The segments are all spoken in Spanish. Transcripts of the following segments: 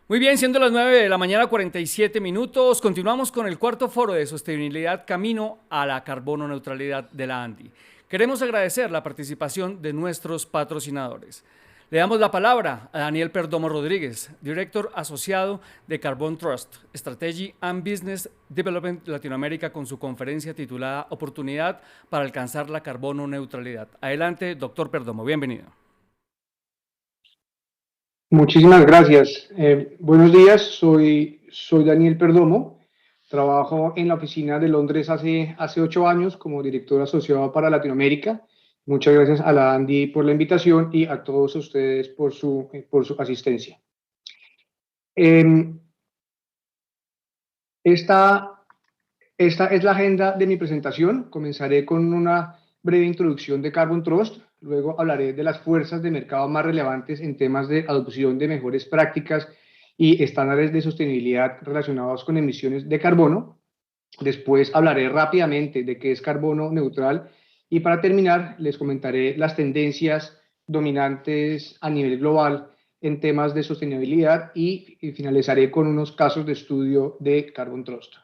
Muy bien, siendo las 9 de la mañana 47 minutos, continuamos con el cuarto foro de sostenibilidad camino a la carbono neutralidad de la ANDI. Queremos agradecer la participación de nuestros patrocinadores. Le damos la palabra a Daniel Perdomo Rodríguez, director asociado de Carbon Trust, Strategy and Business Development Latinoamérica, con su conferencia titulada Oportunidad para alcanzar la carbono neutralidad. Adelante, doctor Perdomo, bienvenido. Muchísimas gracias. Buenos días, soy Daniel Perdomo. Trabajo en la oficina de Londres hace 8 años como director asociado para Latinoamérica. Muchas gracias a la Andy por la invitación y a todos ustedes por su asistencia. Esta es la agenda de mi presentación. Comenzaré con una breve introducción de Carbon Trust. Luego hablaré de las fuerzas de mercado más relevantes en temas de adopción de mejores prácticas y estándares de sostenibilidad relacionados con emisiones de carbono. Después hablaré rápidamente de qué es carbono neutral y para terminar les comentaré las tendencias dominantes a nivel global en temas de sostenibilidad y finalizaré con unos casos de estudio de Carbon Trust.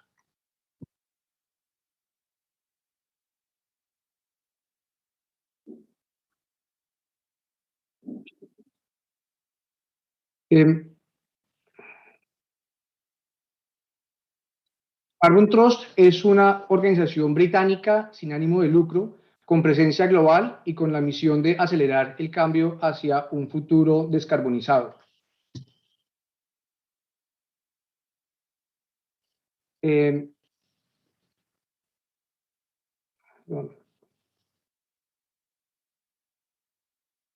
Carbon Trust es una organización británica sin ánimo de lucro, con presencia global y con la misión de acelerar el cambio hacia un futuro descarbonizado.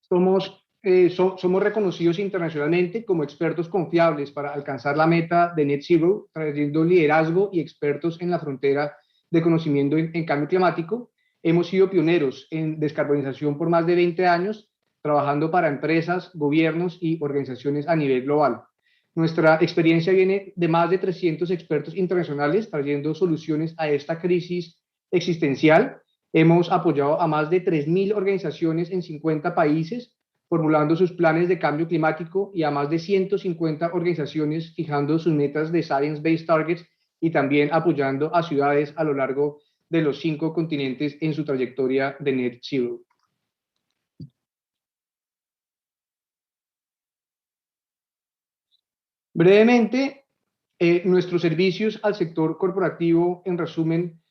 Somos reconocidos internacionalmente como expertos confiables para alcanzar la meta de Net Zero, trayendo liderazgo y expertos en la frontera de conocimiento en cambio climático. Hemos sido pioneros en descarbonización por más de 20 años, trabajando para empresas, gobiernos y organizaciones a nivel global. Nuestra experiencia viene de más de 300 expertos internacionales trayendo soluciones a esta crisis existencial. Hemos apoyado a más de 3.000 organizaciones en 50 países, formulando sus planes de cambio climático y a más de 150 organizaciones fijando sus metas de Science-Based Targets y también apoyando a ciudades a lo largo de los 5 continentes en su trayectoria de Net Zero. Brevemente, nuestros servicios al sector corporativo, en resumen,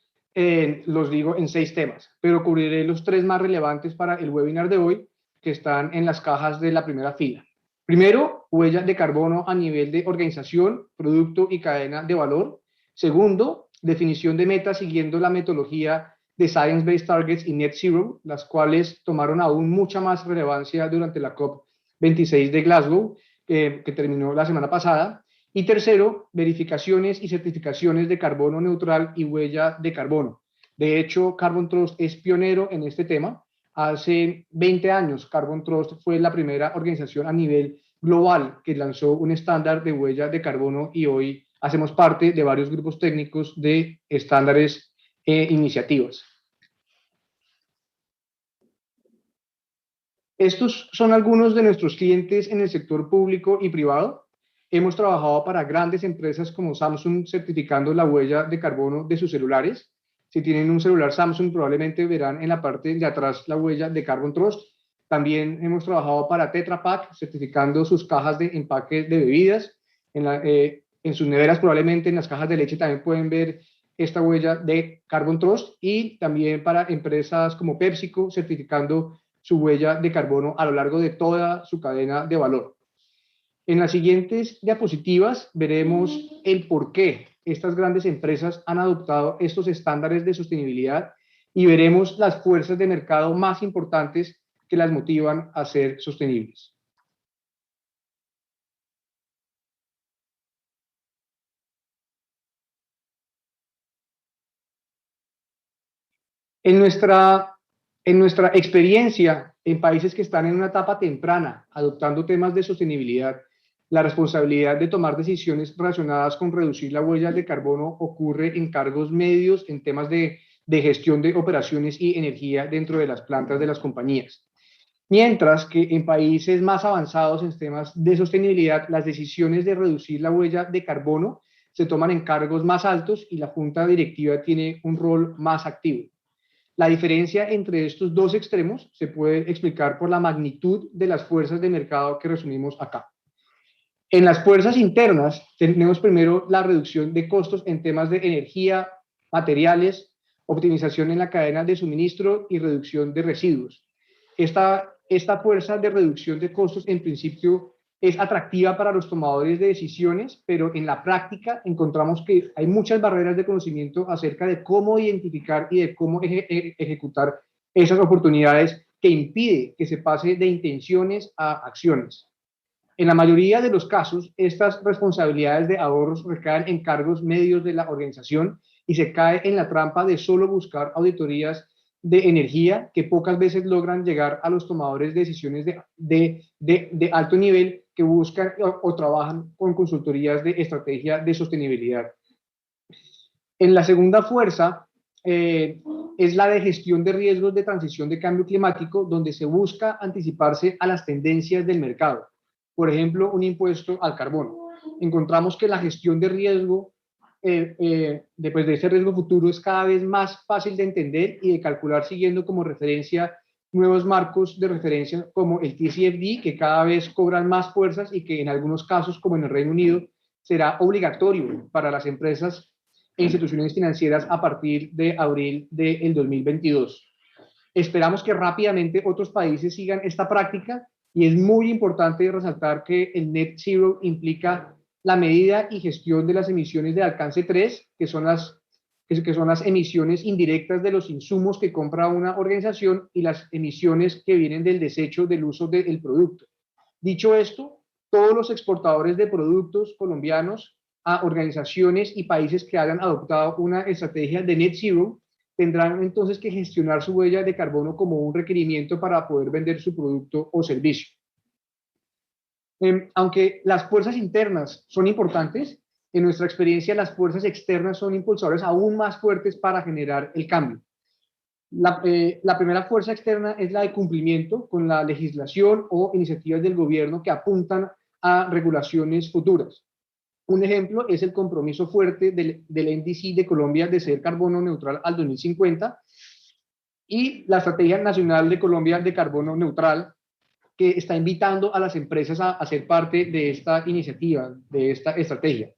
los digo en 6 temas, pero cubriré los 3 más relevantes para el webinar de hoy, que están en las cajas de la primera fila. Primero, huellas de carbono a nivel de organización, producto y cadena de valor. Segundo, definición de metas siguiendo la metodología de Science-Based Targets y Net Zero, las cuales tomaron aún mucha más relevancia durante la COP26 de Glasgow, que terminó la semana pasada. Y tercero, verificaciones y certificaciones de carbono neutral y huella de carbono. De hecho, Carbon Trust es pionero en este tema. Hace 20 años, Carbon Trust fue la primera organización a nivel global que lanzó un estándar de huella de carbono y hoy hacemos parte de varios grupos técnicos de estándares e iniciativas. Estos son algunos de nuestros clientes en el sector público y privado. Hemos trabajado para grandes empresas como Samsung certificando la huella de carbono de sus celulares. Si tienen un celular Samsung, probablemente verán en la parte de atrás la huella de Carbon Trust. También hemos trabajado para Tetra Pak certificando sus cajas de empaque de bebidas. En sus neveras, probablemente en las cajas de leche también pueden ver esta huella de Carbon Trust. Y también para empresas como PepsiCo certificando su huella de carbono a lo largo de toda su cadena de valor. En las siguientes diapositivas veremos el por qué estas grandes empresas han adoptado estos estándares de sostenibilidad y veremos las fuerzas de mercado más importantes que las motivan a ser sostenibles. En nuestra experiencia en países que están en una etapa temprana, adoptando temas de sostenibilidad, la responsabilidad de tomar decisiones relacionadas con reducir la huella de carbono ocurre en cargos medios en temas de gestión de operaciones y energía dentro de las plantas de las compañías. Mientras que en países más avanzados en temas de sostenibilidad, las decisiones de reducir la huella de carbono se toman en cargos más altos y la junta directiva tiene un rol más activo. La diferencia entre estos dos extremos se puede explicar por la magnitud de las fuerzas de mercado que resumimos acá. En las fuerzas internas tenemos primero la reducción de costos en temas de energía, materiales, optimización en la cadena de suministro y reducción de residuos. Esta fuerza de reducción de costos en principio es atractiva para los tomadores de decisiones, pero en la práctica encontramos que hay muchas barreras de conocimiento acerca de cómo identificar y de cómo ejecutar esas oportunidades que impide que se pase de intenciones a acciones. En la mayoría de los casos, estas responsabilidades de ahorros recaen en cargos medios de la organización y se cae en la trampa de solo buscar auditorías de energía que pocas veces logran llegar a los tomadores de decisiones de alto nivel que buscan o trabajan con consultorías de estrategia de sostenibilidad. En la segunda fuerza es la de gestión de riesgos de transición de cambio climático, donde se busca anticiparse a las tendencias del mercado. Por ejemplo, un impuesto al carbono. Encontramos que la gestión de riesgo, después de ese riesgo futuro, es cada vez más fácil de entender y de calcular siguiendo como referencia nuevos marcos de referencia como el TCFD, que cada vez cobran más fuerzas y que en algunos casos, como en el Reino Unido, será obligatorio para las empresas e instituciones financieras a partir de abril del 2022. Esperamos que rápidamente otros países sigan esta práctica y es muy importante resaltar que el Net Zero implica la medida y gestión de las emisiones de alcance 3, que son las emisiones indirectas de los insumos que compra una organización y las emisiones que vienen del desecho del uso del producto. Dicho esto, todos los exportadores de productos colombianos a organizaciones y países que hayan adoptado una estrategia de Net Zero tendrán entonces que gestionar su huella de carbono como un requerimiento para poder vender su producto o servicio. Aunque las fuerzas internas son importantes, en nuestra experiencia las fuerzas externas son impulsores aún más fuertes para generar el cambio. La primera fuerza externa es la de cumplimiento con la legislación o iniciativas del gobierno que apuntan a regulaciones futuras. Un ejemplo es el compromiso fuerte del NDC de Colombia de ser carbono neutral al 2050 y la Estrategia Nacional de Colombia de Carbono Neutral, que está invitando a las empresas a ser parte de esta iniciativa, de esta estrategia.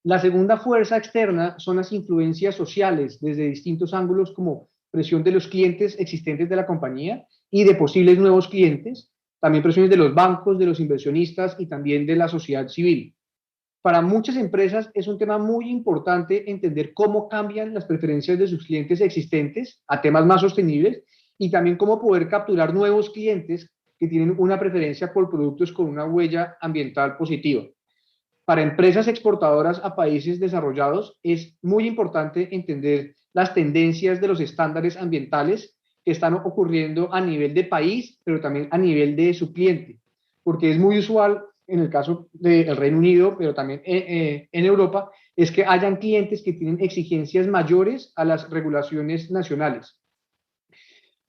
La segunda fuerza externa son las influencias sociales desde distintos ángulos como presión de los clientes existentes de la compañía y de posibles nuevos clientes, también presiones de los bancos, de los inversionistas y también de la sociedad civil. Para muchas empresas es un tema muy importante entender cómo cambian las preferencias de sus clientes existentes a temas más sostenibles y también cómo poder capturar nuevos clientes que tienen una preferencia por productos con una huella ambiental positiva. Para empresas exportadoras a países desarrollados es muy importante entender las tendencias de los estándares ambientales que están ocurriendo a nivel de país, pero también a nivel de su cliente, porque es muy usual en el caso del Reino Unido, pero también en Europa, es que hayan clientes que tienen exigencias mayores a las regulaciones nacionales.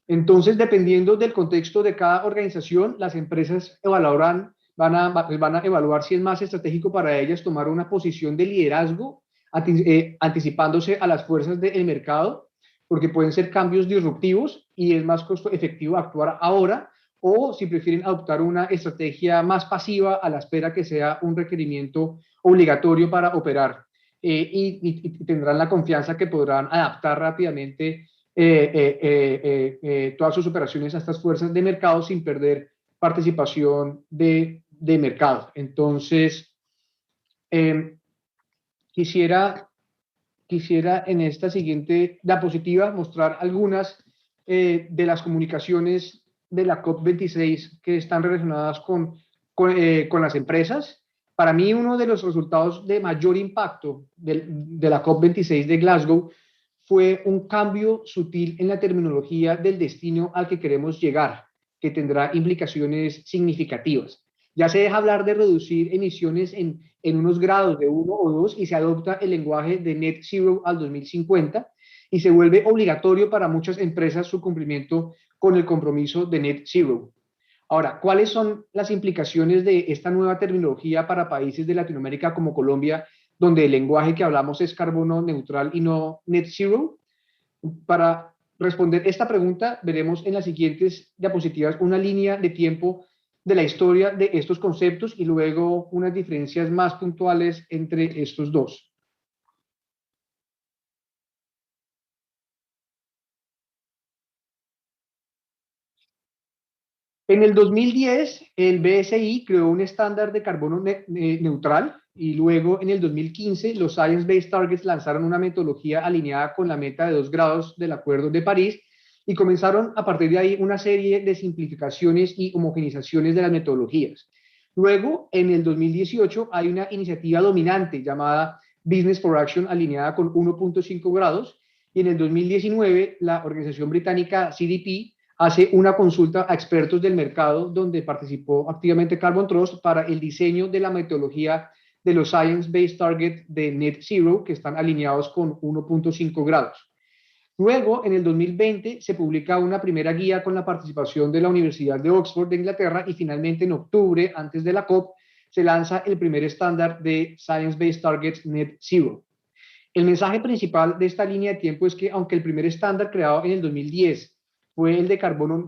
Entonces, dependiendo del contexto de cada organización, las empresas van a evaluar si es más estratégico para ellas tomar una posición de liderazgo, anticipándose a las fuerzas del mercado, porque pueden ser cambios disruptivos y es más costo efectivo actuar ahora, o si prefieren adoptar una estrategia más pasiva a la espera que sea un requerimiento obligatorio para operar. Y tendrán la confianza que podrán adaptar rápidamente todas sus operaciones a estas fuerzas de mercado sin perder participación de mercado. Entonces, quisiera en esta siguiente diapositiva mostrar algunas de las comunicaciones de la COP26 que están relacionadas con las empresas. Para mí, uno de los resultados de mayor impacto de la COP26 de Glasgow fue un cambio sutil en la terminología del destino al que queremos llegar, que tendrá implicaciones significativas. Ya se deja hablar de reducir emisiones en unos grados de 1 o 2 y se adopta el lenguaje de Net Zero al 2050 y se vuelve obligatorio para muchas empresas su cumplimiento con el compromiso de Net Zero. Ahora, ¿cuáles son las implicaciones de esta nueva terminología para países de Latinoamérica como Colombia, donde el lenguaje que hablamos es carbono neutral y no Net Zero? Para responder esta pregunta, veremos en las siguientes diapositivas una línea de tiempo de la historia de estos conceptos y luego unas diferencias más puntuales entre estos dos. En el 2010, el BSI creó un estándar de carbono neutral y luego en el 2015 los Science Based Targets lanzaron una metodología alineada con la meta de 2 grados del Acuerdo de París y comenzaron a partir de ahí una serie de simplificaciones y homogenizaciones de las metodologías. Luego, en el 2018, hay una iniciativa dominante llamada Business for Action alineada con 1.5 grados y en el 2019 la organización británica CDP hace una consulta a expertos del mercado donde participó activamente Carbon Trust para el diseño de la metodología de los Science Based Target de Net Zero que están alineados con 1.5 grados. Luego, en el 2020, se publica una primera guía con la participación de la Universidad de Oxford de Inglaterra y finalmente en octubre, antes de la COP, se lanza el primer estándar de Science Based Targets Net Zero. El mensaje principal de esta línea de tiempo es que aunque el primer estándar creado en el 2010 fue el de carbono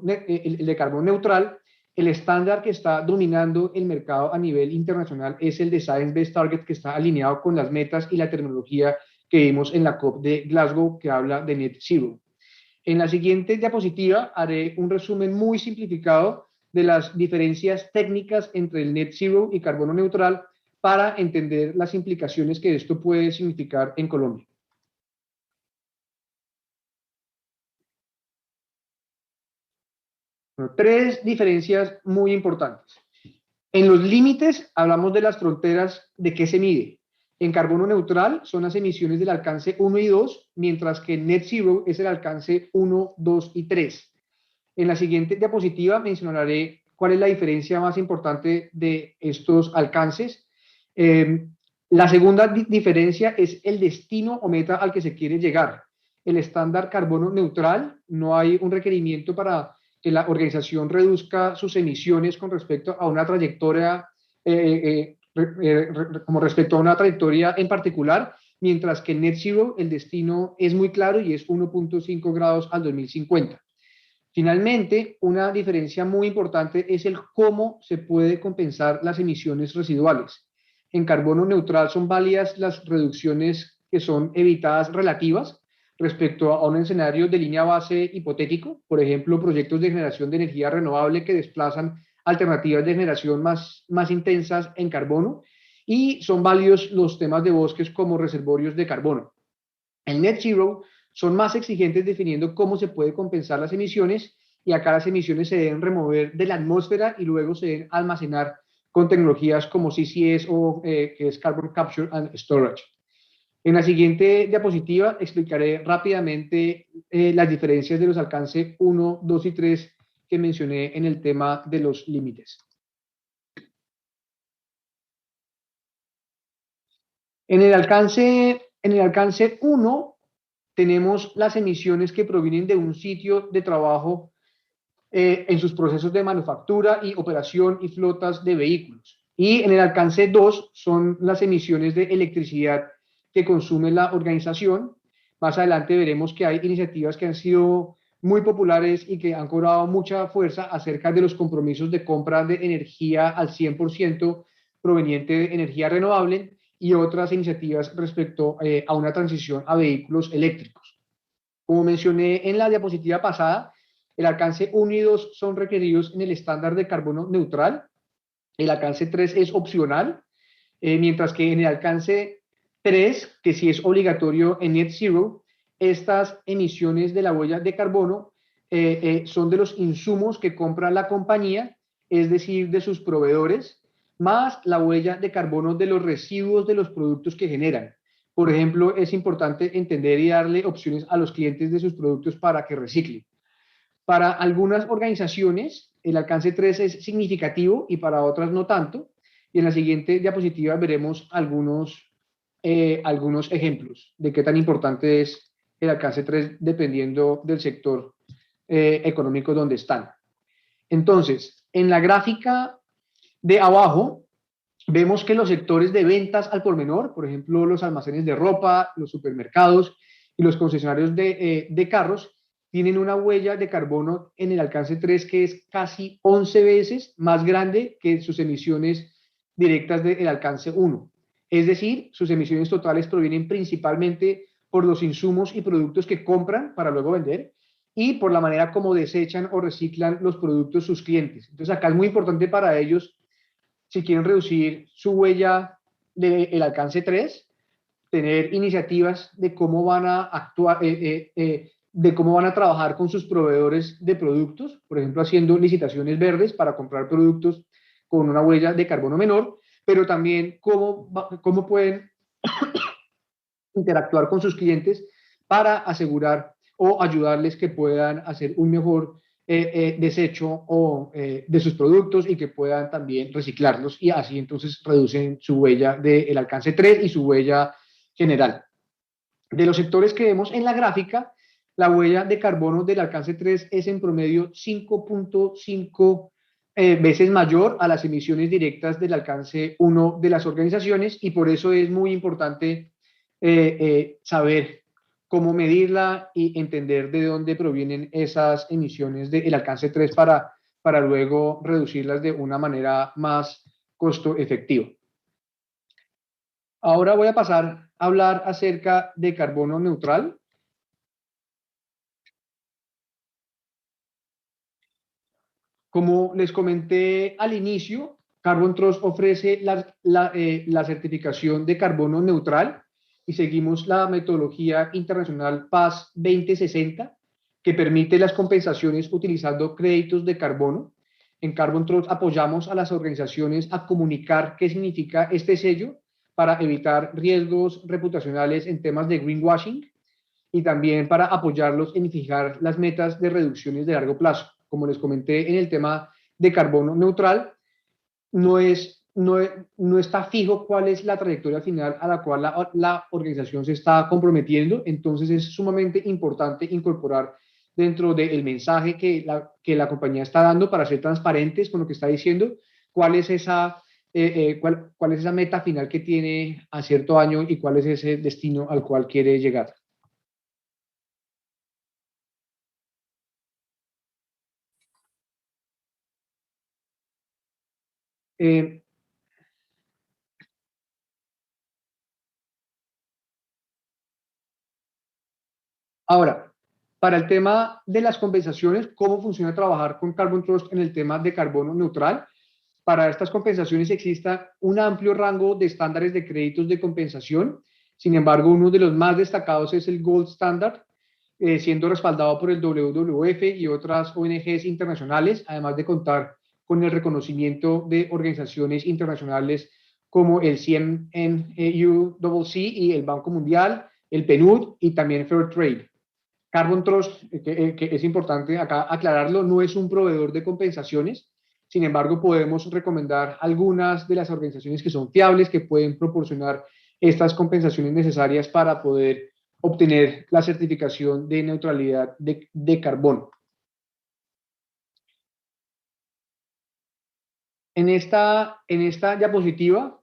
neutral, el estándar que está dominando el mercado a nivel internacional es el de Science Based Target, que está alineado con las metas y la terminología que vimos en la COP de Glasgow, que habla de Net Zero. En la siguiente diapositiva haré un resumen muy simplificado de las diferencias técnicas entre el Net Zero y carbono neutral para entender las implicaciones que esto puede significar en Colombia. Tres diferencias muy importantes. En los límites hablamos de las fronteras de qué se mide. En carbono neutral son las emisiones del alcance 1 y 2, mientras que en Net Zero es el alcance 1, 2 y 3. En la siguiente diapositiva mencionaré cuál es la diferencia más importante de estos alcances. La segunda diferencia es el destino o meta al que se quiere llegar. El estándar carbono neutral, no hay un requerimiento para que la organización reduzca sus emisiones con respecto a una trayectoria, como respecto a una trayectoria en particular, mientras que en Net Zero el destino es muy claro y es 1.5 grados al 2050. Finalmente, una diferencia muy importante es el cómo se puede compensar las emisiones residuales. En carbono neutral son válidas las reducciones que son evitadas relativas, respecto a un escenario de línea base hipotético, por ejemplo, proyectos de generación de energía renovable que desplazan alternativas de generación más intensas en carbono, y son válidos los temas de bosques como reservorios de carbono. En Net Zero son más exigentes definiendo cómo se puede compensar las emisiones, y acá las emisiones se deben remover de la atmósfera y luego se deben almacenar con tecnologías como CCS o que es Carbon Capture and Storage. En la siguiente diapositiva explicaré rápidamente las diferencias de los alcances 1, 2 y 3 que mencioné en el tema de los límites. En el alcance 1 tenemos las emisiones que provienen de un sitio de trabajo en sus procesos de manufactura y operación y flotas de vehículos. Y en el alcance 2 son las emisiones de electricidad que consume la organización. Más adelante veremos que hay iniciativas que han sido muy populares y que han cobrado mucha fuerza acerca de los compromisos de compra de energía al 100% proveniente de energía renovable y otras iniciativas respecto a una transición a vehículos eléctricos. Como mencioné en la diapositiva pasada, el alcance 1 y 2 son requeridos en el estándar de carbono neutral. El alcance 3 es opcional, mientras que en el alcance 3, que sí es obligatorio en Net Zero, estas emisiones de la huella de carbono son de los insumos que compra la compañía, es decir, de sus proveedores, más la huella de carbono de los residuos de los productos que generan. Por ejemplo, es importante entender y darle opciones a los clientes de sus productos para que reciclen. Para algunas organizaciones, el alcance 3 es significativo y para otras no tanto. Y en la siguiente diapositiva veremos algunos ejemplos de qué tan importante es el alcance 3 dependiendo del sector económico donde están. Entonces, en la gráfica de abajo, vemos que los sectores de ventas al por menor, por ejemplo, los almacenes de ropa, los supermercados y los concesionarios de carros, tienen una huella de carbono en el alcance 3 que es casi 11 veces más grande que sus emisiones directas del alcance 1. Es decir, sus emisiones totales provienen principalmente por los insumos y productos que compran para luego vender y por la manera como desechan o reciclan los productos sus clientes. Entonces, acá es muy importante para ellos, si quieren reducir su huella del alcance 3, tener iniciativas de cómo van a actuar, de cómo van a trabajar con sus proveedores de productos, por ejemplo, haciendo licitaciones verdes para comprar productos con una huella de carbono menor, pero también cómo pueden interactuar con sus clientes para asegurar o ayudarles que puedan hacer un mejor desecho de sus productos y que puedan también reciclarlos y así entonces reducen su huella del alcance 3 y su huella general. De los sectores que vemos en la gráfica, la huella de carbono del alcance 3 es en promedio 5.5 veces mayor a las emisiones directas del alcance 1 de las organizaciones y por eso es muy importante saber cómo medirla y entender de dónde provienen esas emisiones del alcance 3 para luego reducirlas de una manera más costo efectiva. Ahora voy a pasar a hablar acerca de carbono neutral. Como les comenté al inicio, Carbon Trust ofrece la certificación de carbono neutral y seguimos la metodología internacional PAS 2060, que permite las compensaciones utilizando créditos de carbono. En Carbon Trust apoyamos a las organizaciones a comunicar qué significa este sello para evitar riesgos reputacionales en temas de greenwashing y también para apoyarlos en fijar las metas de reducciones de largo plazo. Como les comenté en el tema de carbono neutral, no está fijo cuál es la trayectoria final a la cual la organización se está comprometiendo, entonces es sumamente importante incorporar dentro del mensaje que la compañía está dando para ser transparentes con lo que está diciendo, cuál es esa meta final que tiene a cierto año y cuál es ese destino al cual quiere llegar. Eh, Ahora, para el tema de las compensaciones, ¿cómo funciona trabajar con Carbon Trust en el tema de carbono neutral? Para estas compensaciones existe un amplio rango de estándares de créditos de compensación. Sin embargo, uno de los más destacados es el Gold Standard, siendo respaldado por el WWF y otras ONGs internacionales, además de contar con el reconocimiento de organizaciones internacionales como el CMNUCC y el Banco Mundial, el PNUD y también Fair Trade. Carbon Trust, que es importante acá aclararlo, no es un proveedor de compensaciones. Sin embargo, podemos recomendar algunas de las organizaciones que son fiables, que pueden proporcionar estas compensaciones necesarias para poder obtener la certificación de neutralidad de carbono. En esta diapositiva,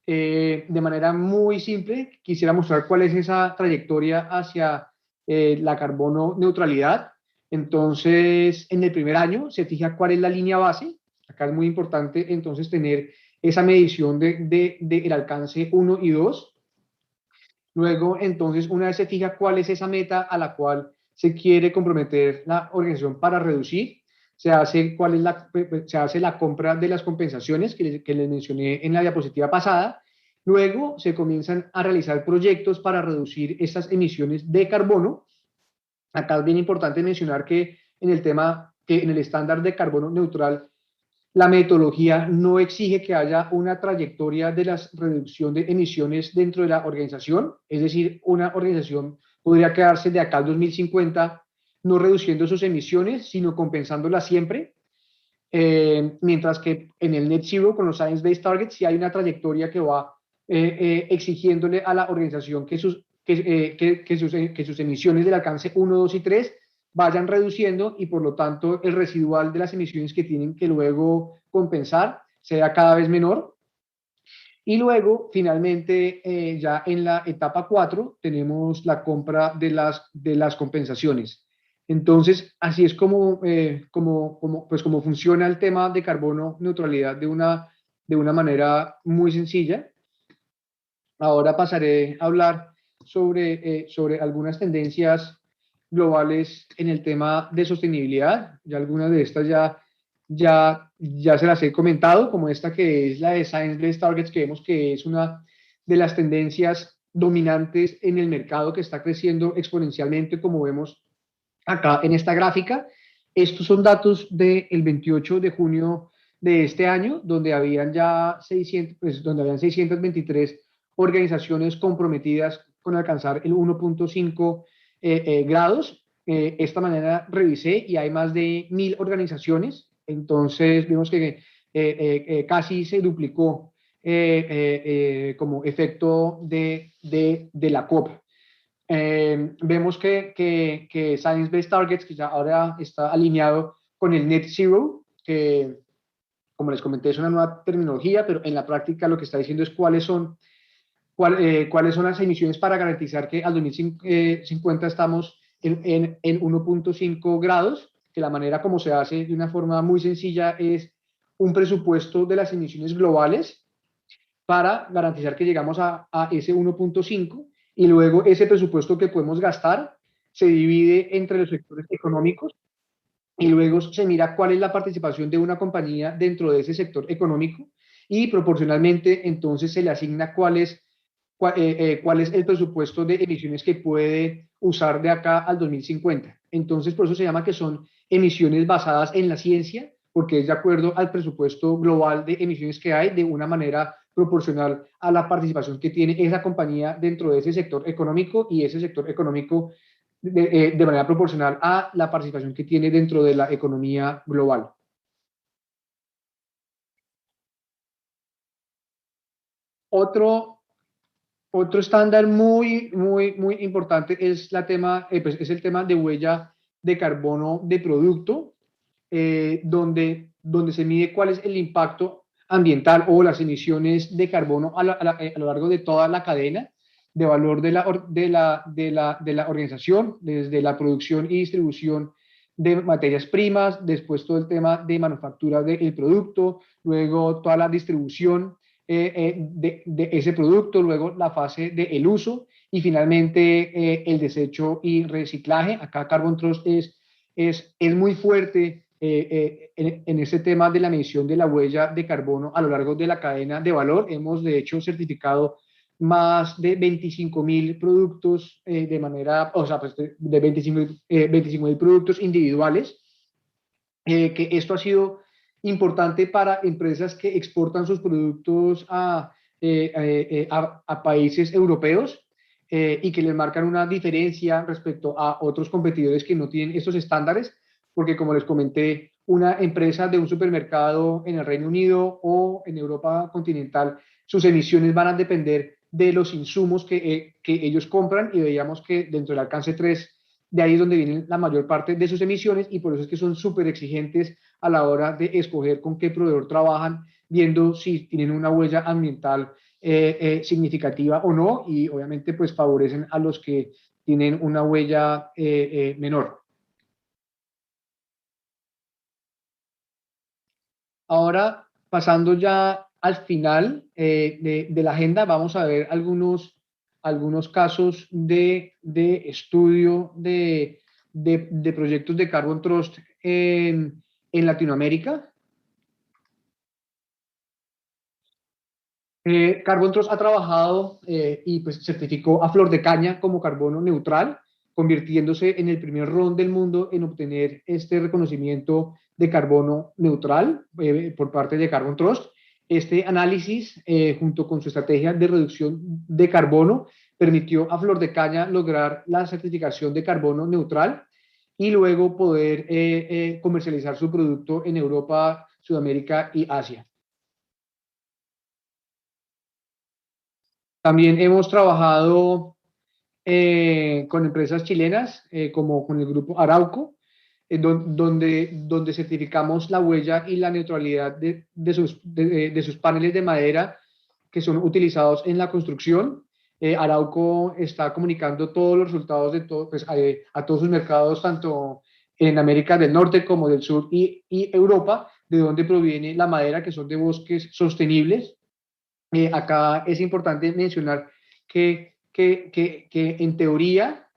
de manera muy simple, quisiera mostrar cuál es esa trayectoria hacia la carbono neutralidad. Entonces, en el primer año se fija cuál es la línea base. Acá es muy importante entonces tener esa medición del alcance 1 y 2. Luego, entonces, una vez se fija cuál es esa meta a la cual se quiere comprometer la organización para reducir, se hace la compra de las compensaciones que les mencioné en la diapositiva pasada. Luego se comienzan a realizar proyectos para reducir estas emisiones de carbono. Acá es bien importante mencionar que en el estándar de carbono neutral, la metodología no exige que haya una trayectoria de la reducción de emisiones dentro de la organización, es decir, una organización podría quedarse de acá al 2050 no reduciendo sus emisiones, sino compensándolas siempre, mientras que en el Net Zero con los Science Based Targets sí hay una trayectoria que va exigiéndole a la organización que sus que sus emisiones del alcance 1, 2 y 3 vayan reduciendo y por lo tanto el residual de las emisiones que tienen que luego compensar sea cada vez menor. Y luego, finalmente, ya en la etapa 4, tenemos la compra de las compensaciones. Entonces, así es como funciona el tema de carbono neutralidad de una manera muy sencilla. Ahora pasaré a hablar sobre algunas tendencias globales en el tema de sostenibilidad. Ya algunas de estas ya se las he comentado, como esta que es la de Science Based Targets, que vemos que es una de las tendencias dominantes en el mercado que está creciendo exponencialmente, como vemos acá en esta gráfica. Estos son datos del 28 de junio de este año, donde habían ya 623 organizaciones comprometidas con alcanzar el 1.5 grados. Esta mañana revisé y hay más de 1.000 organizaciones, entonces vemos que casi se duplicó como efecto de la COP. Vemos que Science Based Targets, que ya ahora está alineado con el Net Zero, que como les comenté es una nueva terminología, pero en la práctica lo que está diciendo es cuáles son las emisiones para garantizar que al 2050 estamos en 1.5 grados, que la manera como se hace de una forma muy sencilla es un presupuesto de las emisiones globales para garantizar que llegamos a ese 1.5 y luego ese presupuesto que podemos gastar se divide entre los sectores económicos y luego se mira cuál es la participación de una compañía dentro de ese sector económico y proporcionalmente entonces se le asigna cuál es el presupuesto de emisiones que puede usar de acá al 2050. Entonces, por eso se llama que son emisiones basadas en la ciencia, porque es de acuerdo al presupuesto global de emisiones que hay de una manera proporcional a la participación que tiene esa compañía dentro de ese sector económico y ese sector económico de manera proporcional a la participación que tiene dentro de la economía global. Otro estándar muy importante es, es el tema de huella de carbono de producto, donde se mide cuál es el impacto ambiental o las emisiones de carbono a lo largo de toda la cadena de valor de la organización, desde la producción y distribución de materias primas, después todo el tema de manufactura del producto, luego toda la distribución de ese producto, luego la fase del uso y finalmente el desecho y reciclaje. Acá Carbon Trust es muy fuerte en ese tema de la medición de la huella de carbono a lo largo de la cadena de valor. Hemos de hecho certificado más de 25.000 productos de manera, o sea, pues de 25.000 productos individuales, que esto ha sido importante para empresas que exportan sus productos a países europeos y que les marcan una diferencia respecto a otros competidores que no tienen estos estándares, porque como les comenté, una empresa de un supermercado en el Reino Unido o en Europa continental, sus emisiones van a depender de los insumos que ellos compran y veíamos que dentro del alcance 3 de ahí es donde vienen la mayor parte de sus emisiones y por eso es que son súper exigentes a la hora de escoger con qué proveedor trabajan, viendo si tienen una huella ambiental significativa o no y obviamente pues favorecen a los que tienen una huella menor. Ahora, pasando ya al final de la agenda, vamos a ver algunos casos de estudio de proyectos de Carbon Trust en Latinoamérica. Carbon Trust ha trabajado y pues certificó a Flor de Caña como carbono neutral, convirtiéndose en el primer ron del mundo en obtener este reconocimiento de carbono neutral por parte de Carbon Trust. Este análisis, junto con su estrategia de reducción de carbono, permitió a Flor de Caña lograr la certificación de carbono neutral y luego poder comercializar su producto en Europa, Sudamérica y Asia. También hemos trabajado con empresas chilenas, como con el grupo Arauco, donde certificamos la huella y la neutralidad de sus paneles de madera que son utilizados en la construcción. Arauco está comunicando todos los resultados de todo, pues, a todos sus mercados, tanto en América del Norte como del Sur y Europa, de donde proviene la madera, que son de bosques sostenibles. Acá es importante mencionar que en teoría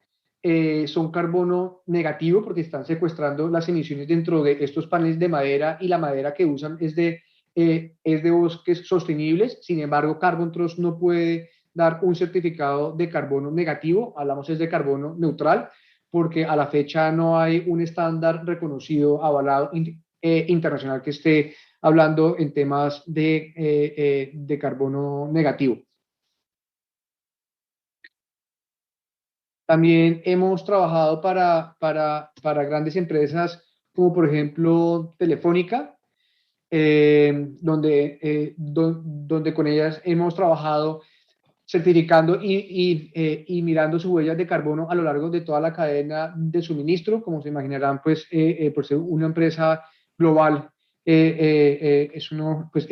son carbono negativo porque están secuestrando las emisiones dentro de estos paneles de madera, y la madera que usan es de bosques sostenibles. Sin embargo, Carbon Trust no puede dar un certificado de carbono negativo, hablamos es de carbono neutral, porque a la fecha no hay un estándar reconocido, avalado internacional, que esté hablando en temas de carbono negativo. También hemos trabajado para grandes empresas como por ejemplo Telefónica, donde con ellas hemos trabajado certificando y mirando sus huellas de carbono a lo largo de toda la cadena de suministro. Como se imaginarán, pues por ser una empresa global, pues,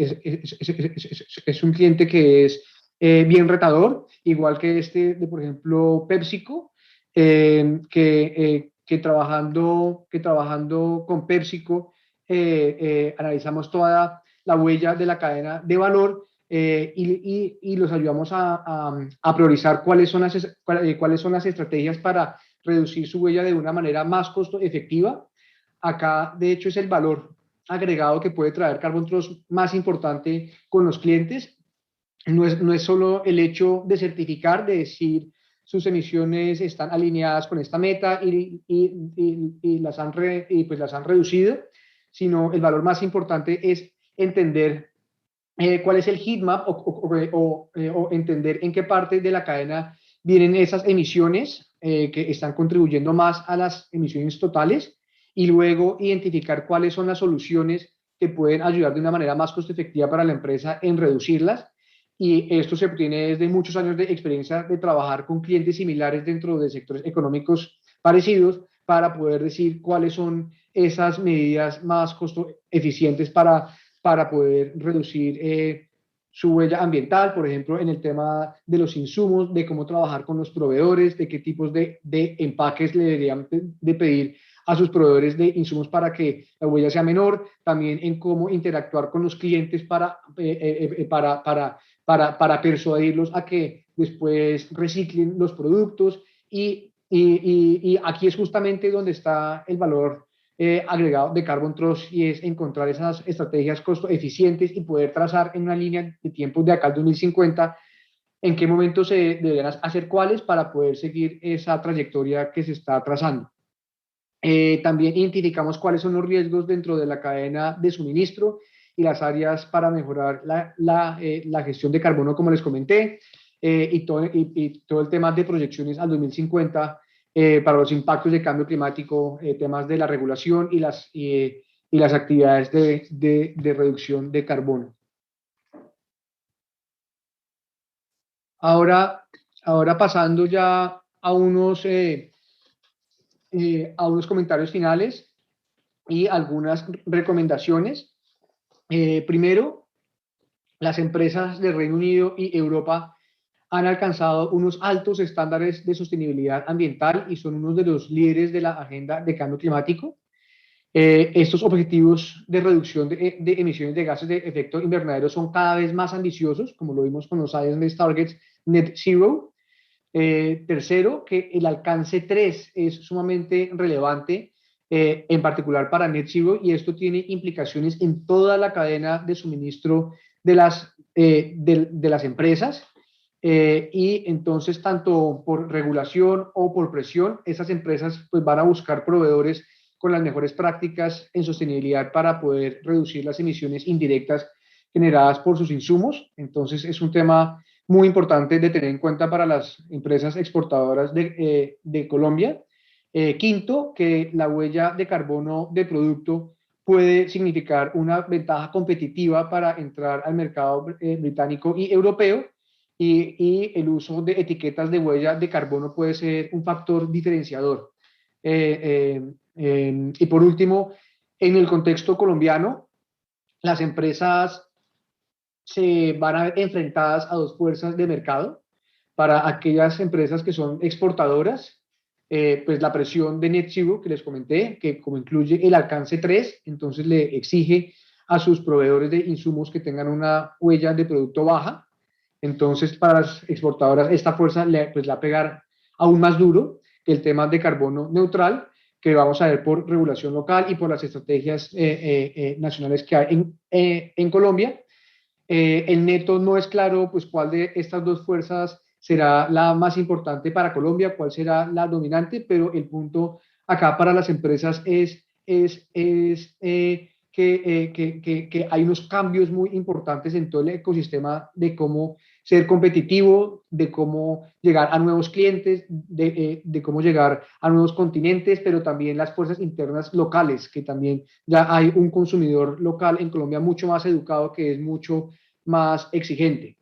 es un cliente que es bien retador, igual que por ejemplo, PepsiCo, que trabajando con PepsiCo analizamos toda la huella de la cadena de valor, y los ayudamos a priorizar cuáles son las estrategias para reducir su huella de una manera más costo efectiva. Acá, de hecho, es el valor agregado que puede traer Carbon Trust más importante con los clientes. No es solo el hecho de certificar, de decir sus emisiones están alineadas con esta meta pues las han reducido, sino el valor más importante es entender cuál es el heatmap, o entender en qué parte de la cadena vienen esas emisiones que están contribuyendo más a las emisiones totales, y luego identificar cuáles son las soluciones que pueden ayudar de una manera más costo efectiva para la empresa en reducirlas. Y esto se obtiene desde muchos años de experiencia de trabajar con clientes similares dentro de sectores económicos parecidos, para poder decir cuáles son esas medidas más costo eficientes para poder reducir su huella ambiental, por ejemplo, en el tema de los insumos, de cómo trabajar con los proveedores, de qué tipos de empaques le deberían de pedir a sus proveedores de insumos para que la huella sea menor, también en cómo interactuar con los clientes para persuadirlos a que después reciclen los productos. Y aquí es justamente donde está el valor agregado de Carbon Trust, y es encontrar esas estrategias costo eficientes y poder trazar en una línea de tiempos de acá al 2050 en qué momento se deberían hacer cuáles para poder seguir esa trayectoria que se está trazando. También identificamos cuáles son los riesgos dentro de la cadena de suministro y las áreas para mejorar la gestión de carbono, como les comenté, y todo el tema de proyecciones al 2050 para los impactos de cambio climático, temas de la regulación y las actividades de reducción de carbono. Ahora, pasando ya a unos comentarios finales y algunas recomendaciones. Primero, las empresas de Reino Unido y Europa han alcanzado unos altos estándares de sostenibilidad ambiental y son uno de los líderes de la agenda de cambio climático. Estos objetivos de reducción de emisiones de gases de efecto invernadero son cada vez más ambiciosos, como lo vimos con los Science Targets Net Zero. Tercero, que el alcance 3 es sumamente relevante, en particular para Net Zero, y esto tiene implicaciones en toda la cadena de suministro de las empresas. Y entonces, tanto por regulación o por presión, esas empresas pues van a buscar proveedores con las mejores prácticas en sostenibilidad para poder reducir las emisiones indirectas generadas por sus insumos. Entonces, es un tema muy importante de tener en cuenta para las empresas exportadoras de Colombia. Quinto, que la huella de carbono de producto puede significar una ventaja competitiva para entrar al mercado británico y europeo. y el uso de etiquetas de huella de carbono puede ser un factor diferenciador. Y por último, en el contexto colombiano, las empresas se van a ver enfrentadas a dos fuerzas de mercado. Para aquellas empresas que son exportadoras, pues la presión de Net Zero que les comenté, que como incluye el alcance 3, entonces le exige a sus proveedores de insumos que tengan una huella de producto baja. Entonces, para las exportadoras, esta fuerza pues, le va a pegar aún más duro que el tema de carbono neutral, que vamos a ver por regulación local y por las estrategias nacionales que hay en Colombia. El neto no es claro, pues, cuál de estas dos fuerzas será la más importante para Colombia, cuál será la dominante, pero el punto acá para las empresas que hay unos cambios muy importantes en todo el ecosistema de cómo ser competitivo, de cómo llegar a nuevos clientes, de cómo llegar a nuevos continentes, pero también las fuerzas internas locales, que también ya hay un consumidor local en Colombia mucho más educado, que es mucho más exigente.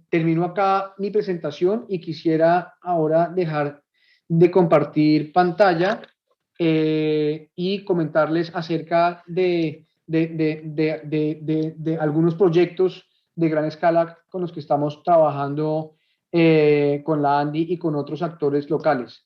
Termino acá mi presentación y quisiera ahora dejar de compartir pantalla y comentarles acerca de algunos proyectos de gran escala con los que estamos trabajando con la ANDI y con otros actores locales.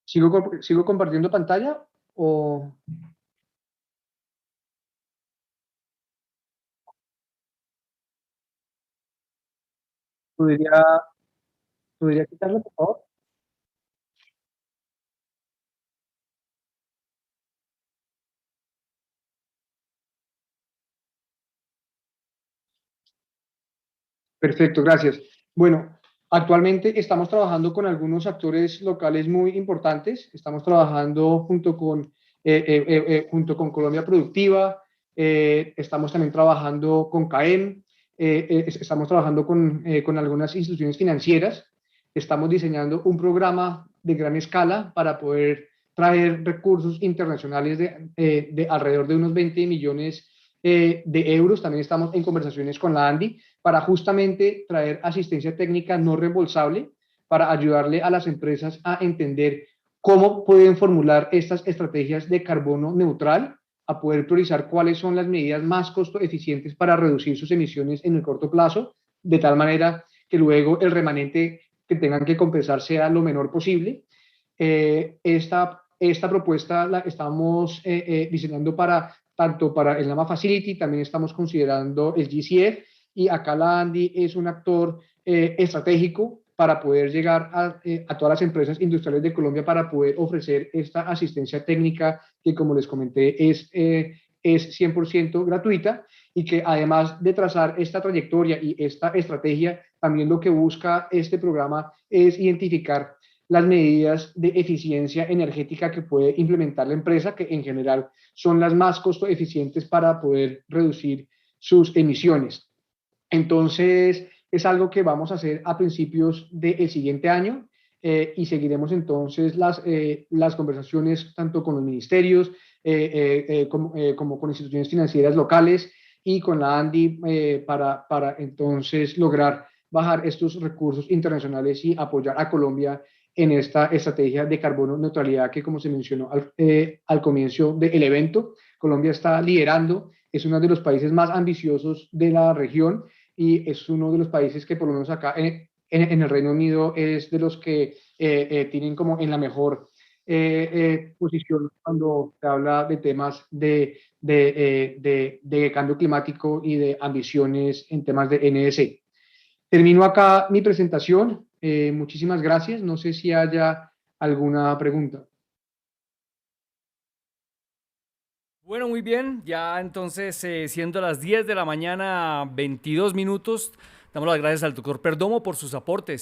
¿Sigo compartiendo pantalla o podría, podría quitarlo, por favor? Perfecto, gracias. Bueno, actualmente estamos trabajando con algunos actores locales muy importantes. Estamos trabajando junto con Colombia Productiva, estamos también trabajando con CAEM, estamos trabajando con algunas instituciones financieras. Estamos diseñando un programa de gran escala para poder traer recursos internacionales de alrededor de unos 20 millones de euros. También estamos en conversaciones con la ANDI para justamente traer asistencia técnica no reembolsable para ayudarle a las empresas a entender cómo pueden formular estas estrategias de carbono neutral, a poder priorizar cuáles son las medidas más costo eficientes para reducir sus emisiones en el corto plazo, de tal manera que luego el remanente que tengan que compensar sea lo menor posible. Esta propuesta la estamos diseñando tanto para el NAMA Facility, también estamos considerando el GCF, y acá la ANDI es un actor estratégico para poder llegar a todas las empresas industriales de Colombia para poder ofrecer esta asistencia técnica que, como les comenté, es 100% gratuita, y que además de trazar esta trayectoria y esta estrategia, también lo que busca este programa es identificar las medidas de eficiencia energética que puede implementar la empresa, que en general son las más costo eficientes para poder reducir sus emisiones. Entonces, es algo que vamos a hacer a principios del siguiente año, y seguiremos entonces las conversaciones tanto con los ministerios como con instituciones financieras locales y con la ANDI para entonces lograr bajar estos recursos internacionales y apoyar a Colombia en esta estrategia de carbono neutralidad que, como se mencionó al comienzo del evento, Colombia está liderando, es uno de los países más ambiciosos de la región y es uno de los países que por lo menos acá en el Reino Unido es de los que tienen como en la mejor posición cuando se habla de temas de cambio climático y de ambiciones en temas de NDC. Termino acá mi presentación. Muchísimas gracias. No sé si haya alguna pregunta. Bueno, muy bien. Ya entonces, siendo las 10 de la mañana, 22 minutos, damos las gracias al doctor Perdomo por sus aportes